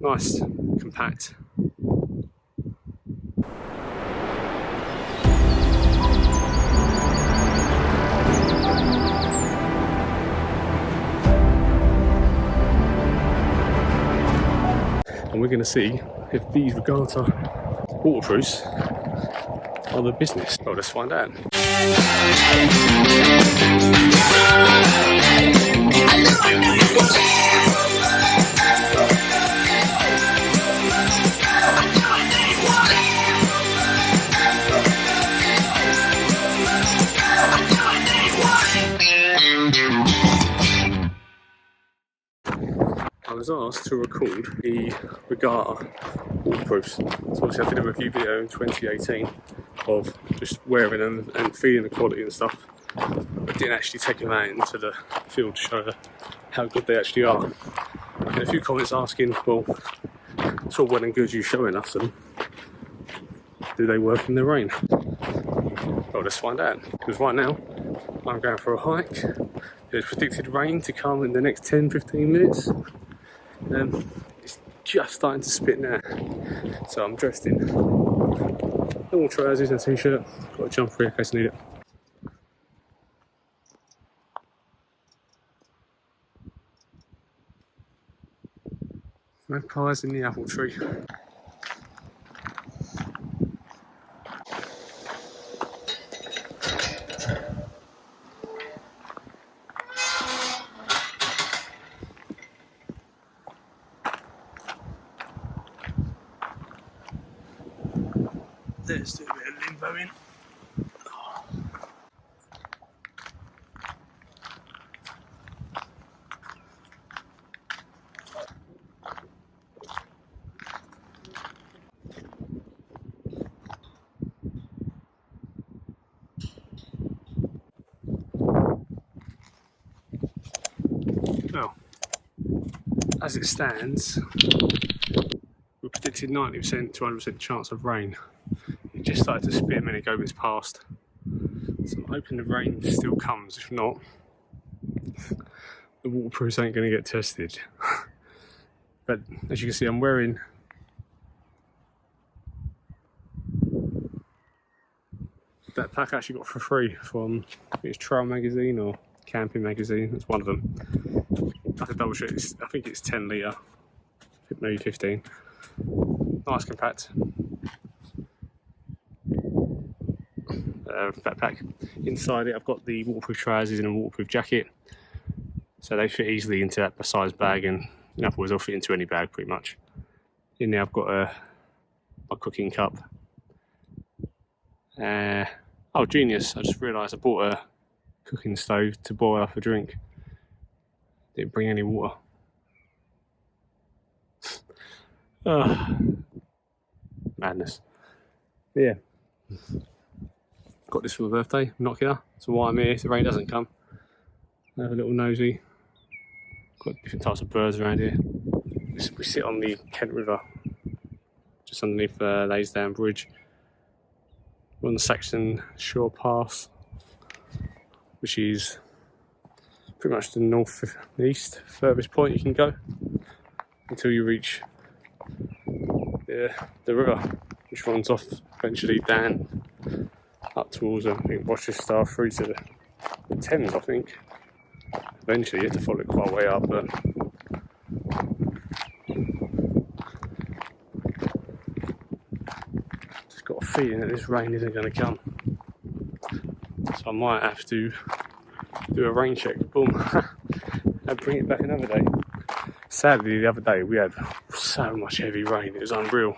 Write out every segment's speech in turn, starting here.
Nice, compact. And we're going to see if these Regatta waterproofs are the business. Well, let's find out. I was asked to record the Regatta waterproofs. So obviously I did a review video in 2018 of just wearing them and feeling the quality and stuff. I didn't actually take them out into the field to show how good they actually are. And a few comments asking, well, it's all well and good you showing us them. Do they work in the rain? Well, let's find out. Because right now, I'm going for a hike. There's predicted rain to come in the next 10-15 minutes. It's just starting to spit now. So I'm dressed in normal trousers and a t-shirt. Got a jumper in case I need it. Magpies in the apple tree. Let's do a bit of limboing. Well, as it stands, we predicted 90% to 100% chance of rain. It just started to spit a minute ago, but it's passed. So I'm hoping the rain still comes. If not, the waterproofs ain't going to get tested. But as you can see, I'm wearing that pack I actually got for free from, I think it's Trail magazine or Camping magazine. It's one of them. I have to double check. I think it's 10 litre, maybe 15. Nice compact. Backpack. Inside it I've got the waterproof trousers and a waterproof jacket, so they fit easily into that size bag, and in other words they'll fit into any bag pretty much. In there I've got my cooking cup. Oh genius, I just realised I bought a cooking stove to boil up a drink. Didn't bring any water. Madness. Yeah. Got this for my birthday, Nokia. So while I'm here, if the rain doesn't come, I have a little nosy. Got different types of birds around here. We sit on the Kent River, just underneath Laysdown Bridge. We're on the Saxon Shore Pass, which is pretty much the north east furthest point you can go until you reach the river, which runs off eventually down up towards, I think, Rochester through to the Thames, I think. Eventually you have to follow it quite a way up, but just got a feeling that this rain isn't going to come. So I might have to do a rain check, boom, and bring it back another day. Sadly, the other day we had so much heavy rain, it was unreal.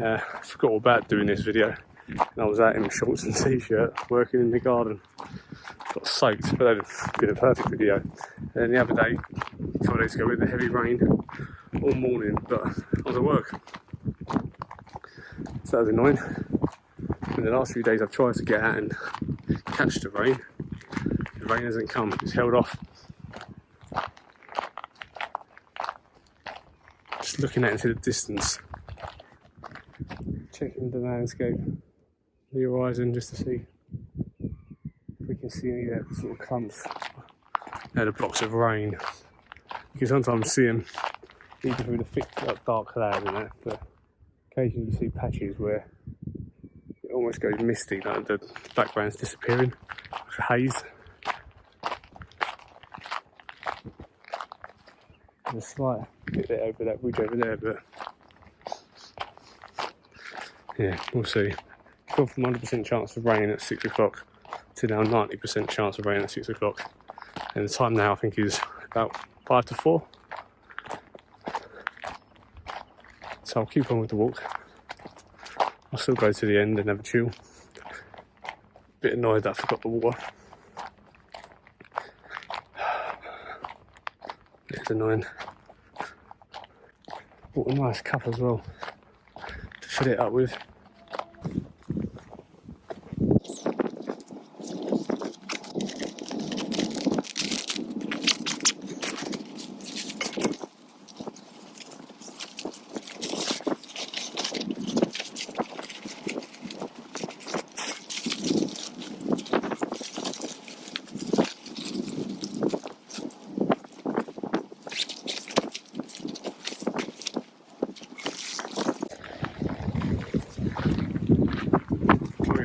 I forgot all about doing this video, and I was out in shorts and t-shirt working in the garden. Got soaked, but that would have been a perfect video. And then the other day, a couple of days ago, we had the heavy rain all morning, but I was at work. So that was annoying. In the last few days I've tried to get out and catch the rain. The rain hasn't come, it's held off. Just looking out into the distance, checking the landscape, the horizon, just to see if we can see any sort of clumps, the blocks of rain. You can sometimes see them even through the thick, like, dark cloud and that, but occasionally you see patches where it almost goes misty, like the background's disappearing, like a haze. There's a slight bit there over that ridge over there, but yeah, we'll see. Gone from 100% chance of rain at 6 o'clock to now 90% chance of rain at 6 o'clock. And the time now I think is about 5 to 4. So I'll keep on with the walk. I'll still go to the end and have a chill. Bit annoyed that I forgot the water. It's annoying. Bought a nice cup as well to fill it up with.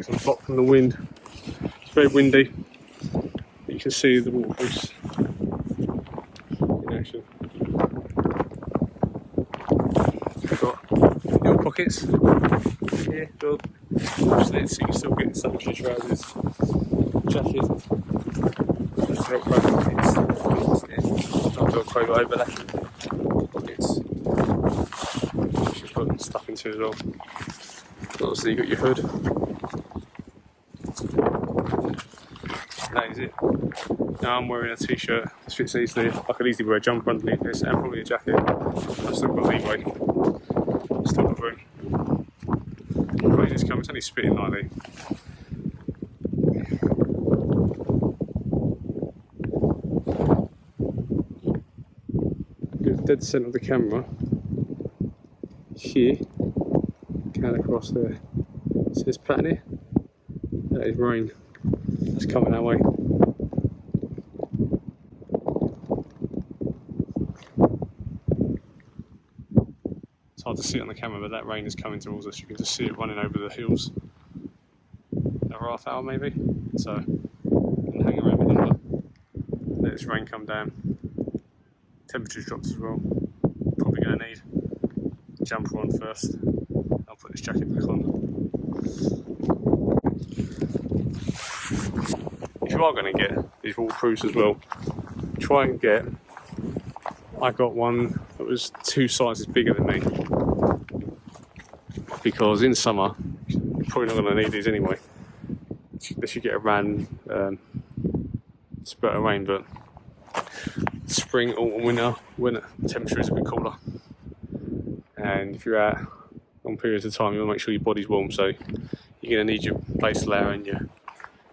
Some block from the wind. It's very windy. You can see the waterproofs in action. We've got little pockets here, little slits, so you can still get some of your trousers, jacket, just Velcro pockets, not Velcro but overlapping pockets. You should put stuff into as well. Obviously you've got your hood. That is it. Now I'm wearing a t-shirt. This fits easily. I could easily wear a jumper underneath this and probably a jacket. I've still got leeway. Still got room. The rain is coming. It's only spitting lightly. Get dead centre of the camera. Here. Count across there. See this pattern here? That is rain. It's coming that way. It's hard to see it on the camera, but that rain is coming towards us. You can just see it running over the hills. Another half hour maybe. So, and hang around a bit longer. Let this rain come down. Temperature's dropped as well. Probably going to need a jumper on first. I'll put this jacket back on. If you are going to get these waterproofs as well, try and get, I got one that was 2 sizes bigger than me, because in summer you're probably not going to need these anyway, unless you get a random spurt of rain, but spring, autumn, winter, when the temperature is a bit cooler, and if you're out on periods of time, you want to make sure your body's warm, so you're going to need your base layer and your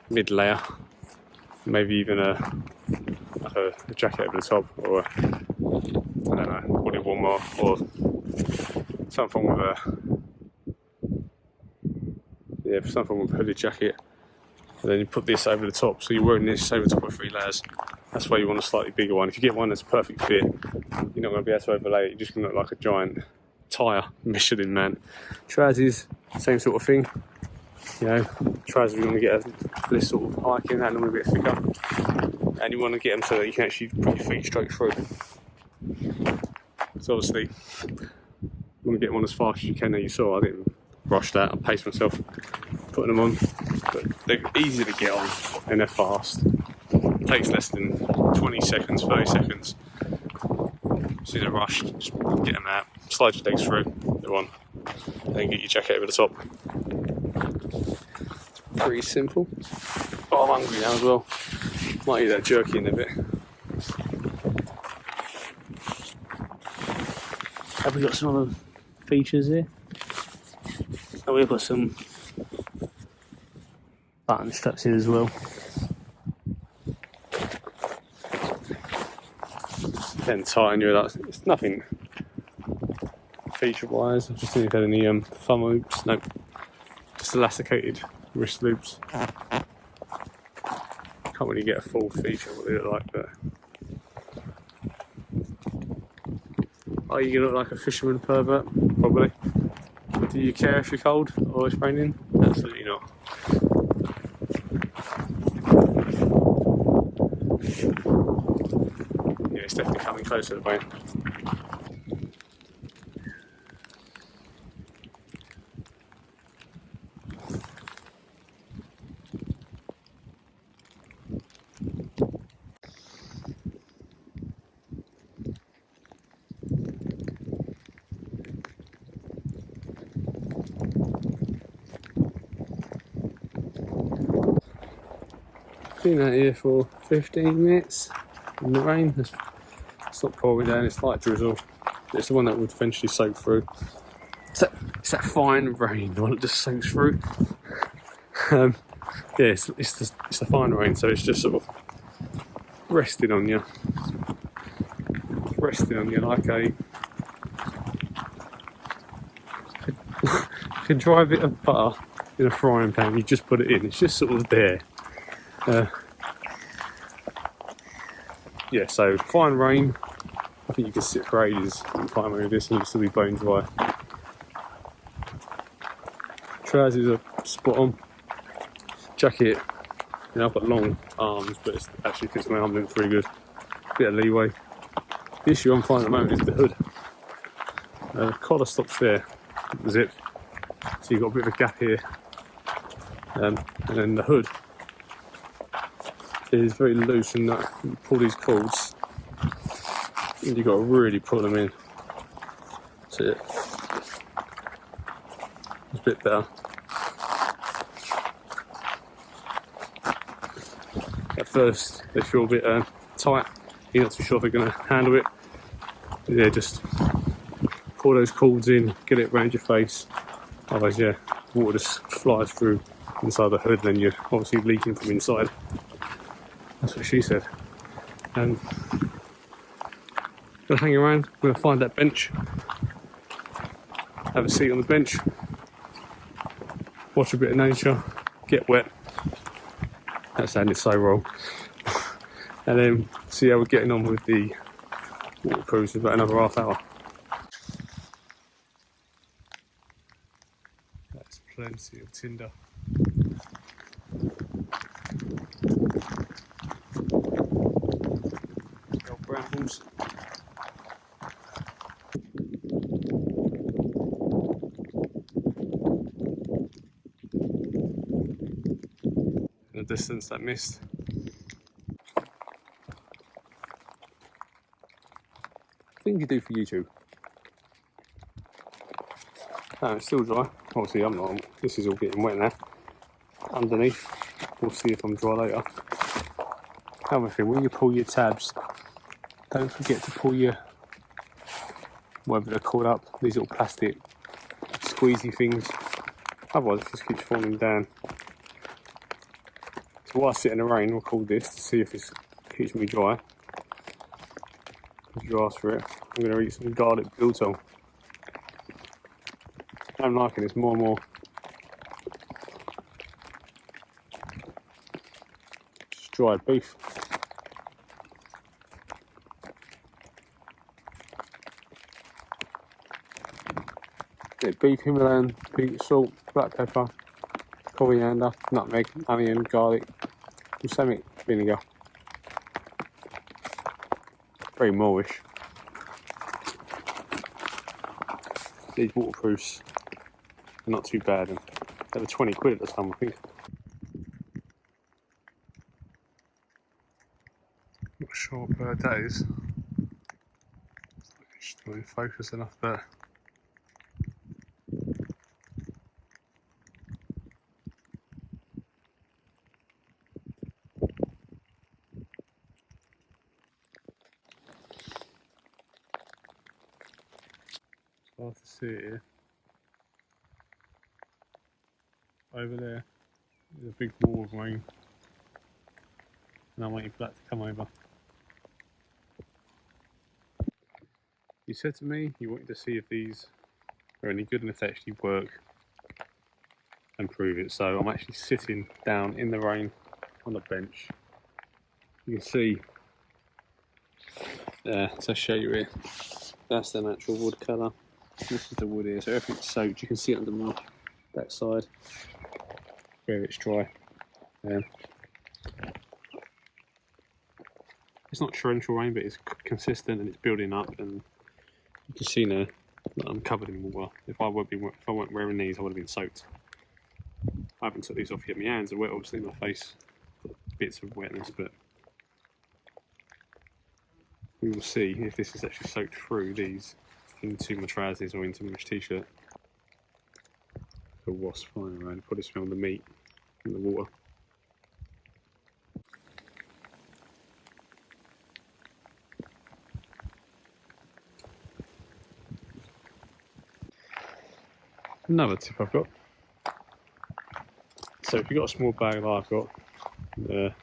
mid layer, maybe even a jacket over the top, or I don't know, body warmer, or something with a hooded jacket, and then you put this over the top, so you're wearing this over the top of 3 layers. That's why you want a slightly bigger one. If you get one that's a perfect fit, you're not going to be able to overlay it. You're just going to look like a giant tyre Michelin man. Trousers, same sort of thing. You know, trousers you want to get for this sort of hiking, that normally a bit thicker, and you want to get them so that you can actually put your feet straight through. So obviously, you want to get one as fast as you can. As you saw, I didn't rush that. I paced myself putting them on, but they're easy to get on and they're fast. It takes less than 20 seconds, 30 seconds. So in a rush, just get them out, slide your legs through, they're on, then get your jacket over the top. It's pretty simple. Oh, I'm hungry now as well. Might eat that jerky in a bit. Have we got some other features here? Oh, we've got some button straps here as well. Then tighten you up. It's nothing feature-wise. I've just seen if had any thumb loops. Nope. Just elasticated wrist loops. Can't really get a full feature of what they look like, but Are you gonna look like a fisherman pervert? Probably. Do you care if you're cold or it's raining? Absolutely not. Yeah, it's definitely coming closer to the rain. Been out here for 15 minutes in the rain. It's not pouring down, it's light drizzle. It's the one that would eventually soak through. It's that fine rain, the one that just soaks through. Yeah, it's the fine rain, so it's just sort of resting on you like a like a dry bit of butter in a frying pan. You just put it in, it's just sort of there. Yeah, so fine rain. I think you can sit for ages in fine rain with this and you'll still be bone dry. Trousers are spot on. Jacket, I've got long arms, but it actually fits my arm length pretty good. Bit of leeway. The issue I'm finding at the moment is the hood. The collar stops there, the zip, so you've got a bit of a gap here, and then the hood is very loose, and that you pull these cords, and you've got to really pull them in. So yeah, it's a bit better. At first, they feel a bit tight. You're not too sure if they're going to handle it. Yeah, just pull those cords in, get it around your face. Otherwise, yeah, water just flies through inside the hood, and then you're obviously leaking from inside. That's what she said. And gonna hang around, gonna find that bench, have a seat on the bench, watch a bit of nature, get wet. That sounded so wrong. And then see how we're getting on with the waterproofs in about another half hour. That's plenty of tinder. Old brambles. In the distance, that mist. Thing you do for YouTube. Oh, it's still dry. Obviously I'm not. This is all getting wet now. Underneath, we'll see if I'm dry later. Another thing, when you pull your tabs, don't forget to pull your, whatever they're called up, these little plastic squeezy things. Otherwise it just keeps falling down. So while I sit in the rain, we'll call this to see if it keeps me dry. If you ask for it, I'm going to eat some garlic biltong. I'm liking this more and more. Just dried beef. Yeah, beef, Himalayan, pink salt, black pepper, coriander, nutmeg, onion, garlic, balsamic vinegar. Very moreish. These waterproofs are not too bad, and they were 20 quid at the time, I think. Not sure what bird that is. It's not in focus enough, but it's hard to see it here. Over there, there's a big wall of rain, and I'm waiting for that to come over. You said to me you wanted to see if these are any good and if they actually work and prove it. So I'm actually sitting down in the rain on the bench. You can see, so I'll show you here. That's the natural wood colour. This is the wood here, so everything's soaked. You can see it under my backside where it's dry. It's not torrential rain, but it's consistent and it's building up, and you can see now that I'm covered in water. If I weren't wearing these, I would have been soaked. I haven't took these off yet. My hands are wet, obviously. My face got bits of wetness, but we will see if this is actually soaked through these into my trousers or into my t-shirt. A wasp flying around. Probably smell the meat in the water. Another tip I've got. So if you've got a small bag like I've got, the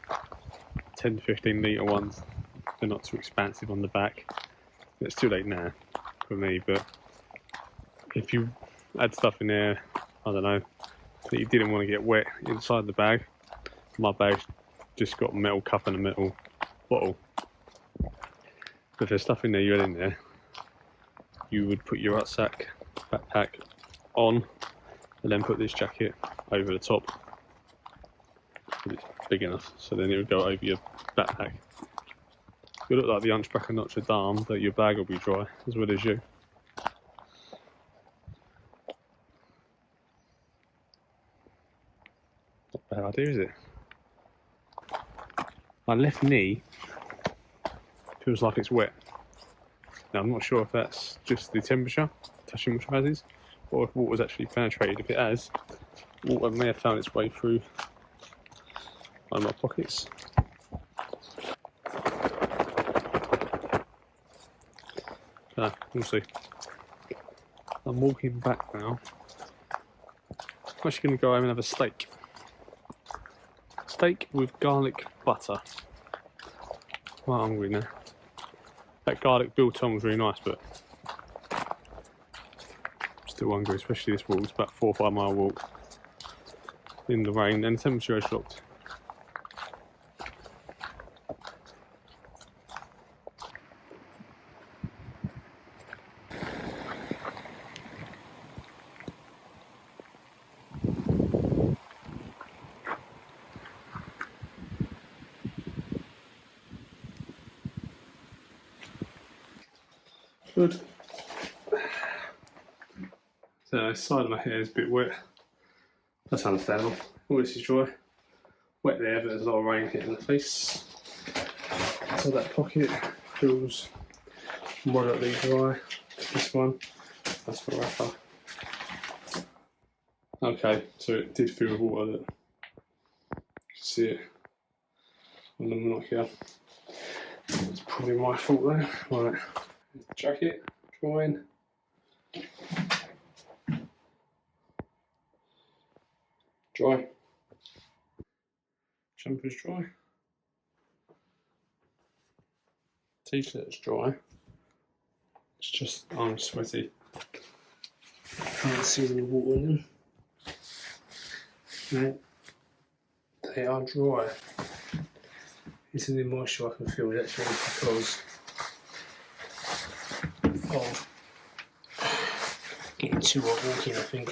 10 to 15 litre ones, they're not too expansive on the back. It's too late now for me, but if you add stuff in there, I don't know, that you didn't want to get wet inside the bag, my bag's just got a metal cup and a metal bottle. But if there's stuff in there you add in there, you would put your rucksack, backpack on, and then put this jacket over the top. It's big enough, so then it would go over your backpack. You look like the Hunchback of Notre Dame, but your bag will be dry as well as you. Not a bad idea, is it? My left knee feels like it's wet. Now I'm not sure if that's just the temperature touching my trousers, or if water's actually penetrated. If it has, water may have found its way through one of my pockets. We'll see. I'm walking back now. I'm actually going to go home and have a steak. Steak with garlic butter. I'm hungry now. That garlic biltong was really nice, but I'm still hungry, especially this walk. It's about 4 or 5 mile walk in the rain, and the temperature is dropped. Good. So the side of my hair is a bit wet. That's understandable. All this is dry. Wet there, but there's a lot of rain hitting the face. So that pocket feels moderately dry. This one, that's the wrapper. Okay, so it did fill with water. That you can see it on the monocular. It's probably my fault though. Right, jacket drying. Dry. Jumper's dry. T-shirt's dry. It's just I'm sweaty. Can't see any water in them. No, they are dry. It's the moisture I can feel actually because of getting too hot walking, I think.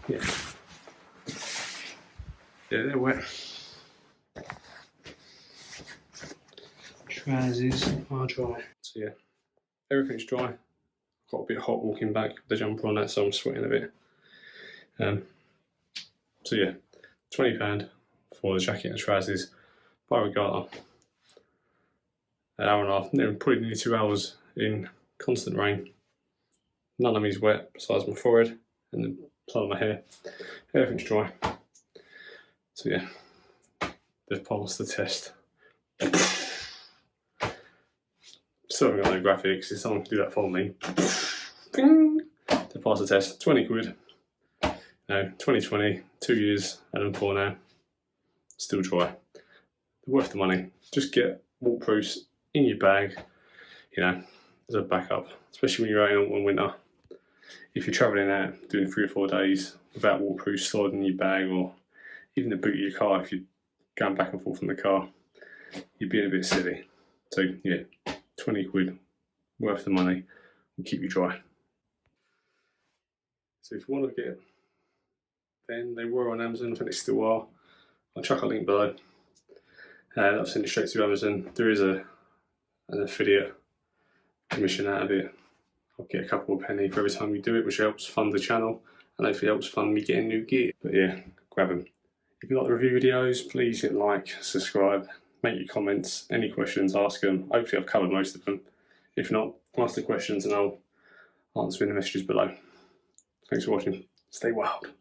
Yeah, they're wet. Trousers are dry. So yeah, everything's dry. Got a bit hot walking back with the jumper on that, so I'm sweating a bit. So yeah, £20 for the jacket and trousers by Regatta. An hour and a half, probably nearly 2 hours in constant rain. None of me's wet besides my forehead and the side of my hair. Everything's dry. So yeah, they've passed the test. Still haven't got no graphics, if someone can do that for me. They passed the test, 20 quid. No, 2020, 2 years, and I'm poor now. Still dry. They're worth the money. Just get waterproofs in your bag, you know, as a backup, especially when you're out in winter. If you're travelling out doing 3 or 4 days without waterproofs stored in your bag, or even the boot of your car, if you're going back and forth from the car, you're being a bit silly. So yeah, 20 quid worth of money will keep you dry. So if you want to get them, they were on Amazon, I think they still are. I'll chuck a link below. I've sent it straight to Amazon. There is an affiliate commission out of it. I'll get a couple of penny for every time you do it, which helps fund the channel and hopefully helps fund me getting new gear. But yeah, grab them. If you like the review videos, please hit like, subscribe, make your comments, any questions, ask them. Hopefully I've covered most of them. If not, ask the questions and I'll answer in the messages below. Thanks for watching. Stay wild.